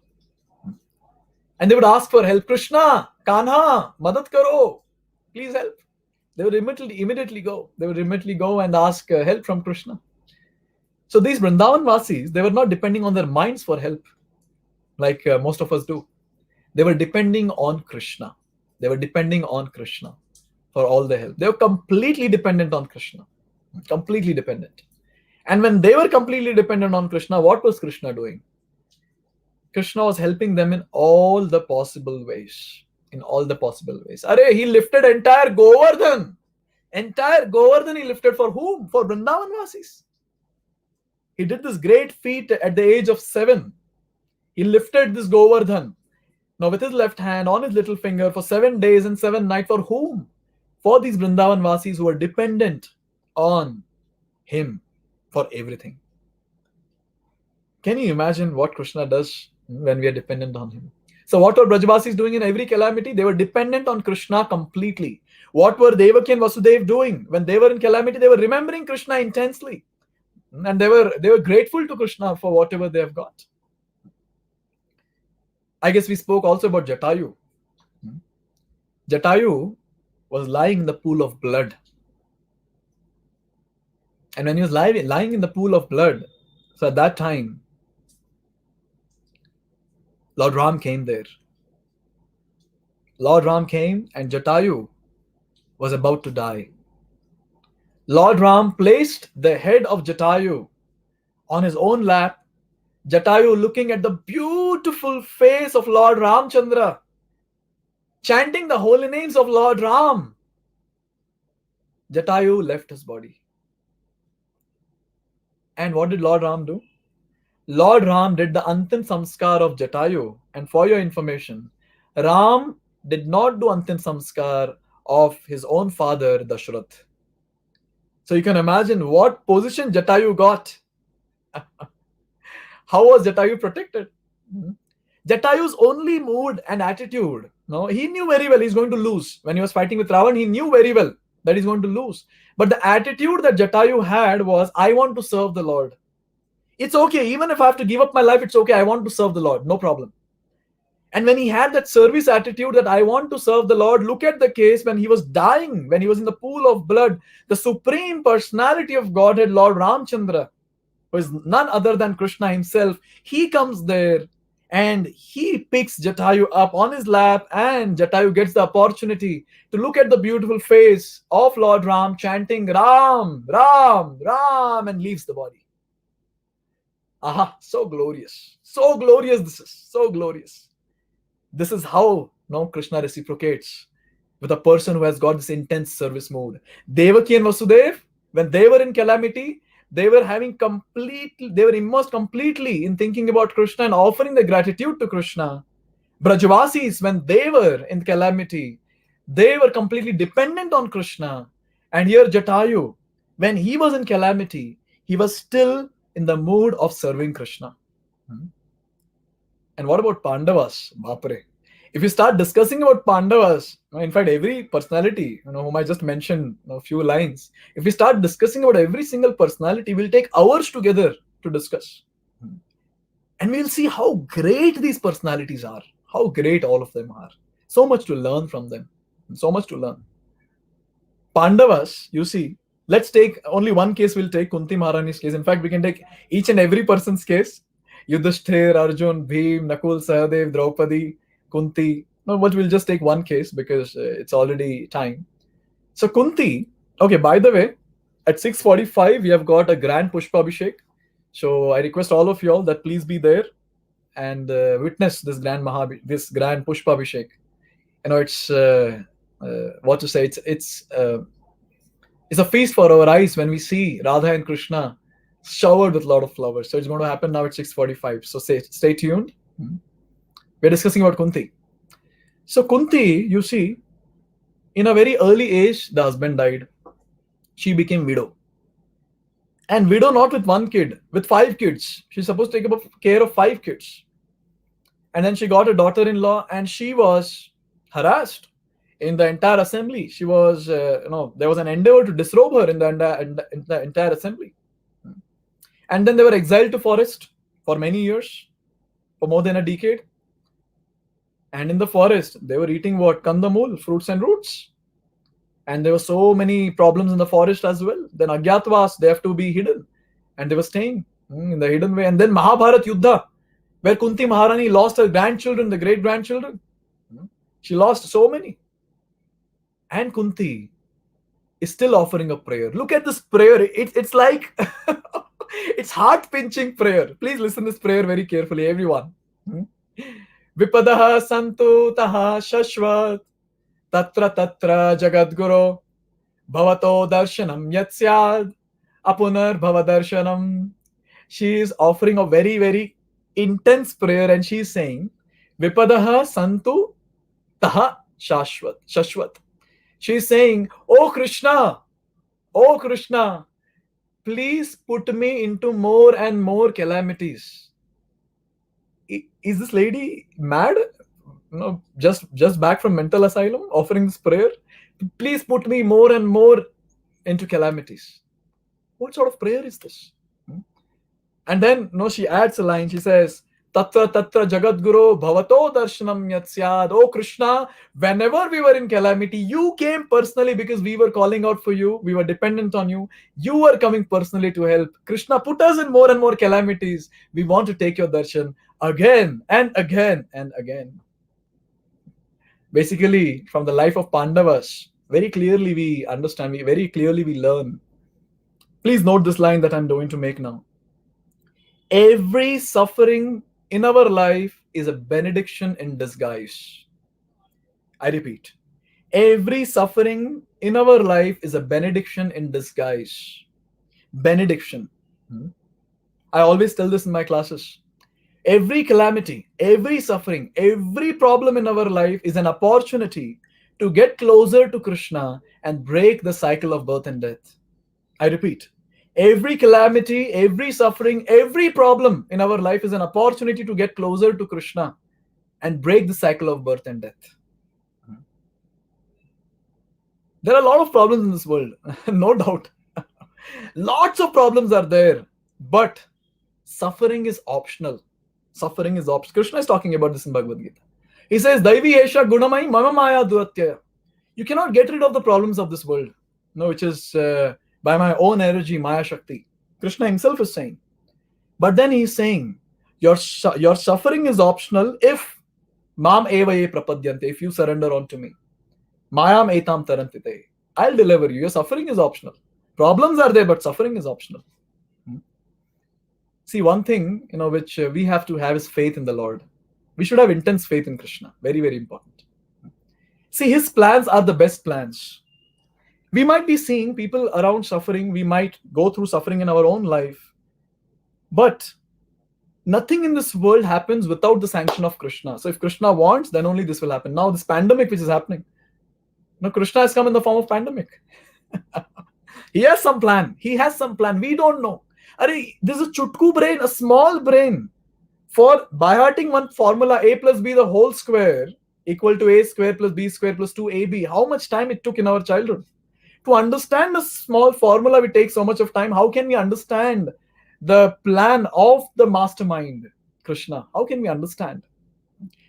And they would ask for help. Krishna, Kanha, Madad Karo, please help. They would immediately go. They would immediately go and ask help from Krishna. So these Vrindavan Vasis, they were not depending on their minds for help, like most of us do. They were depending on Krishna. They were depending on Krishna for all the help. They were completely dependent on Krishna. Completely dependent. And when they were completely dependent on Krishna, what was Krishna doing? Krishna was helping them in all the possible ways. In all the possible ways. Arey, he lifted entire Govardhan. Entire Govardhan he lifted for whom? For Vrindavan Vasis. He did this great feat at the age of 7. He lifted this Govardhan. Now with his left hand on his little finger for 7 days and 7 nights. For whom? For these Vrindavan Vasis who were dependent on him for everything. Can you imagine what Krishna does when we are dependent on him? So what were Brajavasis doing in every calamity? They were dependent on Krishna completely. What were Devaki and Vasudev doing? When they were in calamity, they were remembering Krishna intensely. And they were grateful to Krishna for whatever they have got. I guess we spoke also about Jatayu. Jatayu was lying in the pool of blood. And when he was lying in the pool of blood, so at that time, Lord Ram came there. Lord Ram came and Jatayu was about to die. Lord Ram placed the head of Jatayu on his own lap. Jatayu looking at the beautiful face of Lord Ramchandra, chanting the holy names of Lord Ram. Jatayu left his body. And what did Lord Ram do? Lord Ram did the Antim Samskar of Jatayu. And for your information, Ram did not do Antim Samskar of his own father, Dashrath. So you can imagine what position Jatayu got. How was Jatayu protected? Jatayu's only mood and attitude, no, he knew very well he's going to lose. When he was fighting with Ravan, he knew very well that he's going to lose. But the attitude that Jatayu had was, I want to serve the Lord. It's okay, even if I have to give up my life, it's okay, I want to serve the Lord, no problem. And when he had that service attitude that I want to serve the Lord, look at the case when he was dying, when he was in the pool of blood, the supreme personality of Godhead, Lord Ramchandra, who is none other than Krishna himself, he comes there and he picks Jatayu up on his lap, and Jatayu gets the opportunity to look at the beautiful face of Lord Ram chanting Ram, Ram, Ram, and leaves the body. Aha, so glorious. So glorious this is. So glorious. This is how Krishna reciprocates with a person who has got this intense service mood. Devaki and Vasudev, when they were in calamity, they were immersed completely in thinking about Krishna and offering the gratitude to Krishna. Brajavasis, when they were in calamity, they were completely dependent on Krishna. And here Jatayu, when he was in calamity, he was still in the mood of serving Krishna. And what about Pandavas? Bapre. If you start discussing about Pandavas, in fact, every personality, whom I just mentioned a few lines, if we start discussing about every single personality, we'll take hours together to discuss. And we'll see how great these personalities are, how great all of them are. So much to learn from them, so much to learn. Pandavas, you see, let's take only one case, we'll take Kunti Maharani's case. In fact, we can take each and every person's case. Yudhishthir, Arjun, Bhim, Nakul, Sahadev, Draupadi, Kunti. No, but we'll just take one case because it's already time. So Kunti, okay, by the way, at 6:45, we have got a grand Pushpabhishek. So I request all of you all that please be there and witness this grand Pushpabhishek. It's what to say. It's a feast for our eyes when we see Radha and Krishna showered with a lot of flowers. So it's going to happen now at 6:45. So stay tuned. We're discussing about Kunti. So Kunti, you see, in a very early age, the husband died. She became widow. And widow not with one kid, with 5 kids. She's supposed to take care of 5 kids. And then she got a daughter-in-law, and she was harassed in the entire assembly. She was, there was an endeavor to disrobe her in the entire assembly. And then they were exiled to forest for many years, for more than a decade. And in the forest, they were eating what? Kandamul, fruits and roots. And there were so many problems in the forest as well. Then Agyatwas, they have to be hidden. And they were staying in the hidden way. And then Mahabharat Yuddha, where Kunti Maharani lost her grandchildren, the great grandchildren. She lost so many. And Kunti is still offering a prayer. Look at this prayer. It's like, it's heart-pinching prayer. Please listen to this prayer very carefully, everyone. Vipadaha santu taha shashvat tatra tatra jagadguru bhavato darshanam yatsyad apunar bhavadarshanam. She is offering a very, very intense prayer, and she is saying, Vipadaha santu taha shashvat. She is saying, oh Krishna, please put me into more and more calamities. Is this lady mad? No, just back from mental asylum, offering this prayer. Please put me more and more into calamities. What sort of prayer is this? And then she adds a line. She says, Tatra tatra jagadguru bhavato darshanam yatsyad. Oh Krishna, whenever we were in calamity, you came personally because we were calling out for you. We were dependent on you. You were coming personally to help. Krishna, put us in more and more calamities. We want to take your darshan again and again and again. Basically, from the life of Pandavas, very clearly we understand, very clearly we learn. Please note this line that I'm going to make now. Every suffering in our life is a benediction in disguise. I repeat, every suffering in our life is a benediction in disguise. Benediction. I always tell this in my classes. Every calamity, every suffering, every problem in our life is an opportunity to get closer to Krishna and break the cycle of birth and death. I repeat, every calamity, every suffering, every problem in our life is an opportunity to get closer to Krishna and break the cycle of birth and death. There are a lot of problems in this world, no doubt. Lots of problems are there, but suffering is optional. Suffering is optional. Krishna is talking about this in Bhagavad Gita. He says, Daivi Esha Gunamai Mama Maya Duratyaya. You cannot get rid of the problems of this world, which is by my own energy, Maya Shakti. Krishna himself is saying. But then he is saying, your suffering is optional if Mam Eva Ye Prapadyante, if you surrender unto me. Mayam Etam Tarantite. I'll deliver you. Your suffering is optional. Problems are there, but suffering is optional. See, one thing, which we have to have is faith in the Lord. We should have intense faith in Krishna. Very, very important. See, his plans are the best plans. We might be seeing people around suffering. We might go through suffering in our own life. But nothing in this world happens without the sanction of Krishna. So if Krishna wants, then only this will happen. Now, this pandemic which is happening, Krishna has come in the form of pandemic. He has some plan. We don't know. This is a chutku brain, a small brain. For by hearting one formula, a plus b the whole square equal to a square plus b square plus 2ab. How much time it took in our childhood? To understand a small formula, we take so much of time. How can we understand the plan of the mastermind, Krishna? How can we understand?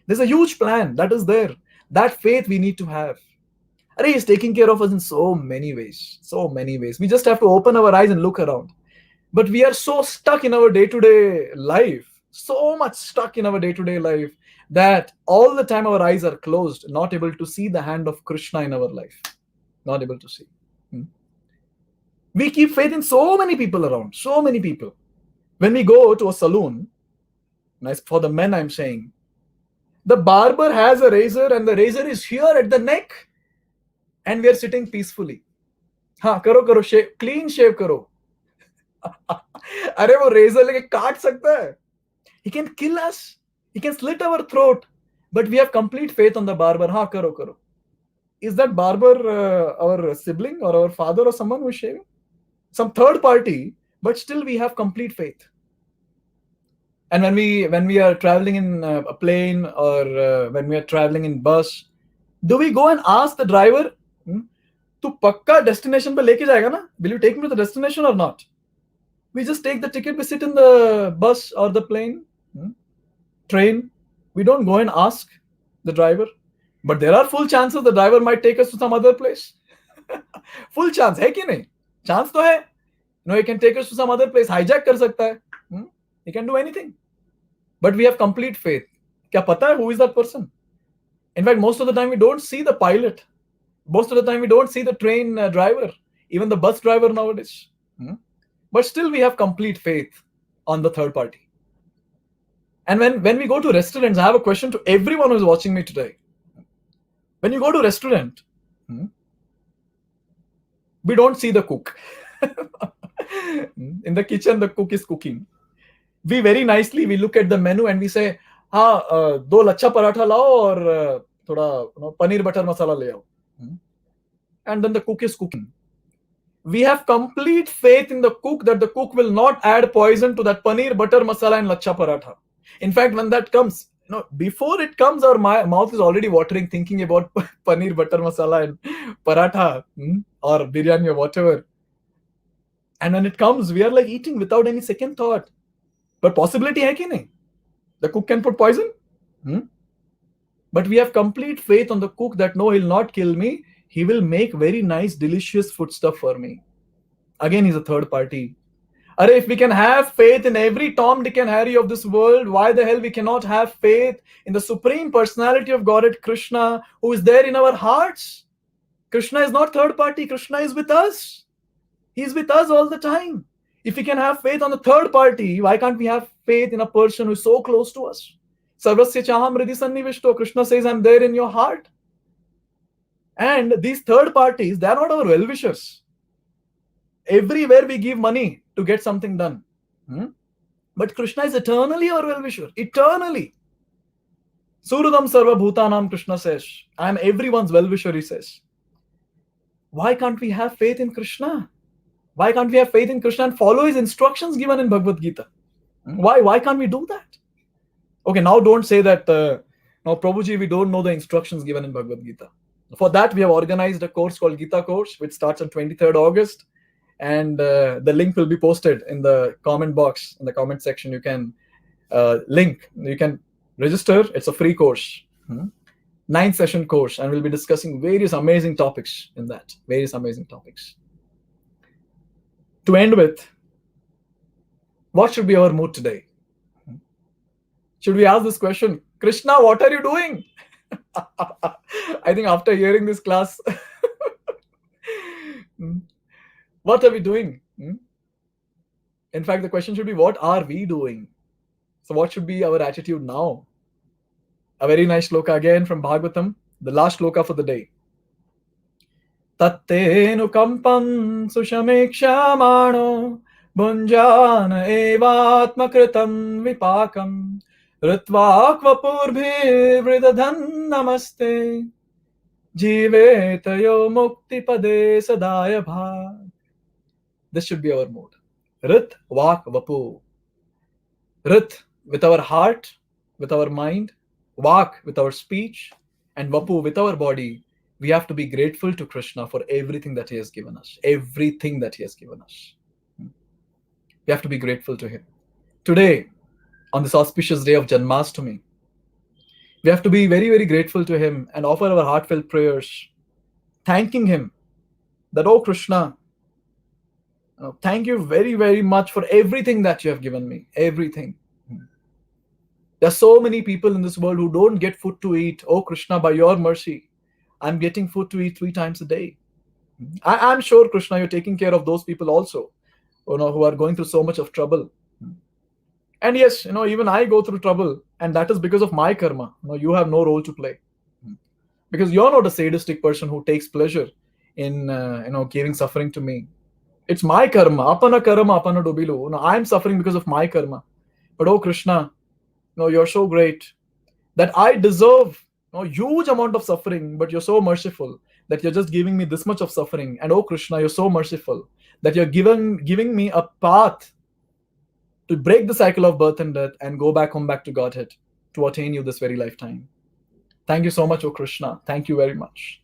There's a huge plan that is there. That faith we need to have. He's taking care of us in so many ways. So many ways. We just have to open our eyes and look around. But we are so stuck in our day-to-day life, so much stuck in our day-to-day life, that all the time our eyes are closed, not able to see the hand of Krishna in our life. Not able to see. We keep faith in so many people around, so many people. When we go to a saloon, for the men I'm saying, the barber has a razor and the razor is here at the neck and we are sitting peacefully. Karo, shave, clean shave karo. अरे वो razor लेके काट सकता है. He can kill us. He can slit our throat. But we have complete faith on the barber. Karo. Is that barber our sibling or our father or someone who is shaving? Some third party, but still we have complete faith. And when we are traveling in a plane or when we are traveling in bus, do we go and ask the driver, "Tu pakka destination pe leke jayega na? Will you take me to the destination or not?" We just take the ticket, we sit in the bus or the plane, train. We don't go and ask the driver. But there are full chances the driver might take us to some other place. Full chance है कि नहीं? Chance तो है. He can take us to some other place. Hijack कर सकता है. He can do anything. But we have complete faith. क्या पता है who is that person? In fact, most of the time we don't see the pilot. Most of the time we don't see the train driver, even the bus driver nowadays. But still we have complete faith on the third party. And when we go to restaurants, I have a question to everyone who is watching me today. When you go to a restaurant, we don't see the cook. In the kitchen, the cook is cooking. We very nicely, we look at the menu and we say, दो लच्छा पराठा लाओ और थोड़ा paneer butter मसाला ले आओ. And then the cook is cooking. We have complete faith in the cook that the cook will not add poison to that paneer butter masala and lachha paratha. In fact, when that comes, before it comes, our mouth is already watering thinking about paneer butter masala and paratha or biryani or whatever. And when it comes, we are like eating without any second thought. But possibility hai ki nahi? The cook can put poison. But we have complete faith on the cook that no, he'll not kill me. He will make very nice, delicious food stuff for me. Again, he's a third party. If we can have faith in every Tom, Dick and Harry of this world, why the hell we cannot have faith in the Supreme Personality of Godhead, Krishna, who is there in our hearts? Krishna is not third party. Krishna is with us. He's with us all the time. If we can have faith on the third party, why can't we have faith in a person who is so close to us? Sarvasya chaham hridhi sannivishto. Krishna says, I'm there in your heart. And these third parties, they are not our well-wishers. Everywhere we give money to get something done. But Krishna is eternally our well-wisher. Eternally. Surudam sarva bhutanam, Krishna says. I am everyone's well-wisher, he says. Why can't we have faith in Krishna? Why can't we have faith in Krishna and follow his instructions given in Bhagavad Gita? Why can't we do that? Okay, now don't say that, no, Prabhuji, we don't know the instructions given in Bhagavad Gita. For that, we have organized a course called Gita Course, which starts on 23rd August. And the link will be posted in the comment box, in the comment section. You can you can register. It's a free course, 9-session course. And we'll be discussing various amazing topics in that, various amazing topics. To end with, what should be our mood today? Should we ask this question, Krishna, what are you doing? I think after hearing this class, what are we doing? In fact, the question should be, what are we doing? So what should be our attitude now? A very nice shloka again from Bhagavatam, the last shloka for the day. Tattenu kampam sushamekshamano bunjana evatmakritam vipakam ritvakvapurbhi vridadhan namaste jivetayo mukti pade sadaya bhag. This should be our mood. Rit, Vak, Vapu. Rit with our heart, with our mind, Vak with our speech, and Vapu with our body. We have to be grateful to Krishna for everything that he has given us. Everything that he has given us. We have to be grateful to him. Today, on this auspicious day of Janmashtami, we have to be very, very grateful to him and offer our heartfelt prayers, thanking him that, oh Krishna, thank you very, very much for everything that you have given me. Everything. There are so many people in this world who don't get food to eat. Oh Krishna, by your mercy, I'm getting food to eat 3 times a day. I'm sure, Krishna, you're taking care of those people also, who are going through so much of trouble. And yes, even I go through trouble, and that is because of my karma. You have no role to play. Because you're not a sadistic person who takes pleasure in, giving suffering to me. It's my karma. Apana karma, apana dobilu. I'm suffering because of my karma. But oh Krishna, you're so great that I deserve a huge amount of suffering, but you're so merciful that you're just giving me this much of suffering. And oh Krishna, you're so merciful that you're giving me a path to break the cycle of birth and death and go back home, back to Godhead, to attain you this very lifetime. Thank you so much, oh Krishna. Thank you very much.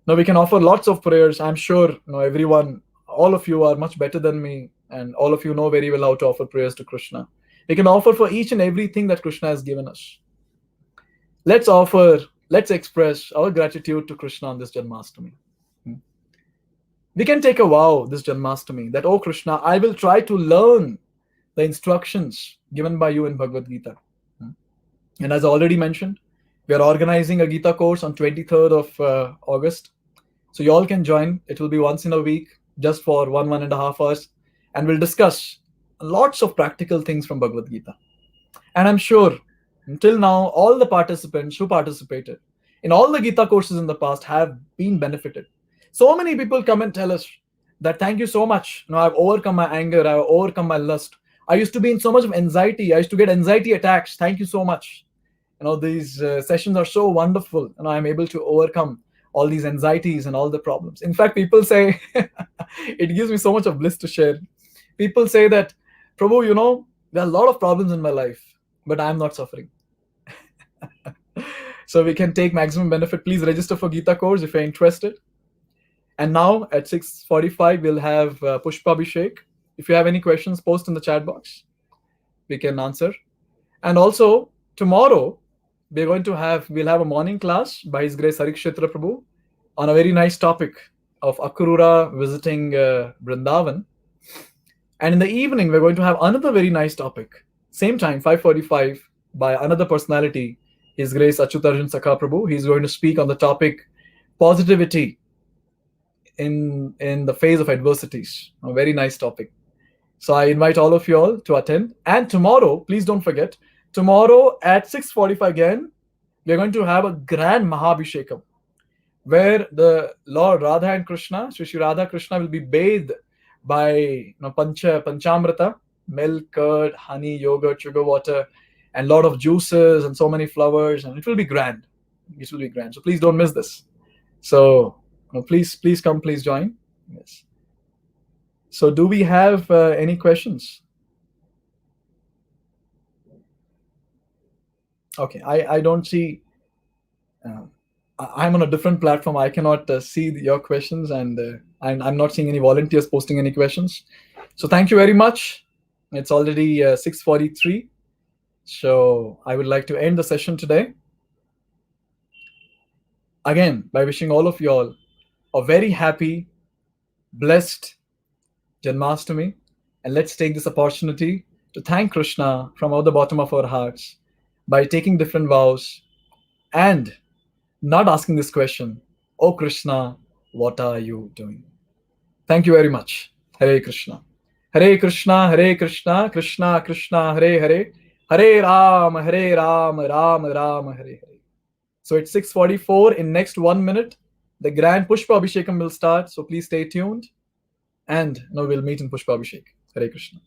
Now we can offer lots of prayers. I'm sure everyone, all of you are much better than me. and all of you know very well how to offer prayers to Krishna. We can offer for each and everything that Krishna has given us. Let's express our gratitude to Krishna on this Janmashtami. We can take a vow this Janmashtami that, oh Krishna, I will try to learn the instructions given by you in Bhagavad Gita. And as I already mentioned, we are organizing a Gita course on 23rd of August. So you all can join. It will be once in a week, just for 1.5 hours. And we'll discuss lots of practical things from Bhagavad Gita. And I'm sure until now, all the participants who participated in all the Gita courses in the past have been benefited. So many people come and tell us that thank you so much. I've overcome my anger. I've overcome my lust. I used to be in so much of anxiety. I used to get anxiety attacks. Thank you so much. These sessions are so wonderful. I'm able to overcome all these anxieties and all the problems. In fact, people say, it gives me so much of bliss to share. People say that, Prabhu, there are a lot of problems in my life, but I'm not suffering. So we can take maximum benefit. Please register for Gita course if you're interested. And now at 6:45, we'll have Pushpa Abhishek. If you have any questions, post in the chat box. We can answer. And also, tomorrow, we'll have a morning class by His Grace Harikshetra Prabhu on a very nice topic of Akrura visiting Vrindavan. And in the evening, we're going to have another very nice topic. Same time, 5:45, by another personality, His Grace Achyutarjan Sakha Prabhu. He's going to speak on the topic positivity in the face of adversities. A very nice topic. So I invite all of you all to attend. And tomorrow, please don't forget, tomorrow at 6:45 again, we're going to have a grand Mahabhishekam, where the Lord Radha and Krishna, Shri Radha Krishna, will be bathed by Panchamrita, milk, curd, honey, yogurt, sugar water, and a lot of juices and so many flowers, and it will be grand. It will be grand. So please don't miss this. So please come, please join. Yes. So do we have any questions? Okay, I don't see. I'm on a different platform. I cannot see your questions, and I'm not seeing any volunteers posting any questions. So thank you very much. It's already 6:43. So I would like to end the session today. Again, by wishing all of you all a very happy, blessed Janmashtami. And let's take this opportunity to thank Krishna from all the bottom of our hearts by taking different vows and not asking this question, oh Krishna, what are you doing? Thank you very much. Hare Krishna. Hare Krishna, Hare Krishna, Krishna Krishna, Hare Hare, Hare Ram, Ram Ram, Hare Hare. So it's 6:44. In next 1 minute, the grand Pushpa Abhishekam will start. So please stay tuned. And now we'll meet in Pushpa Abhishek. Hare Krishna.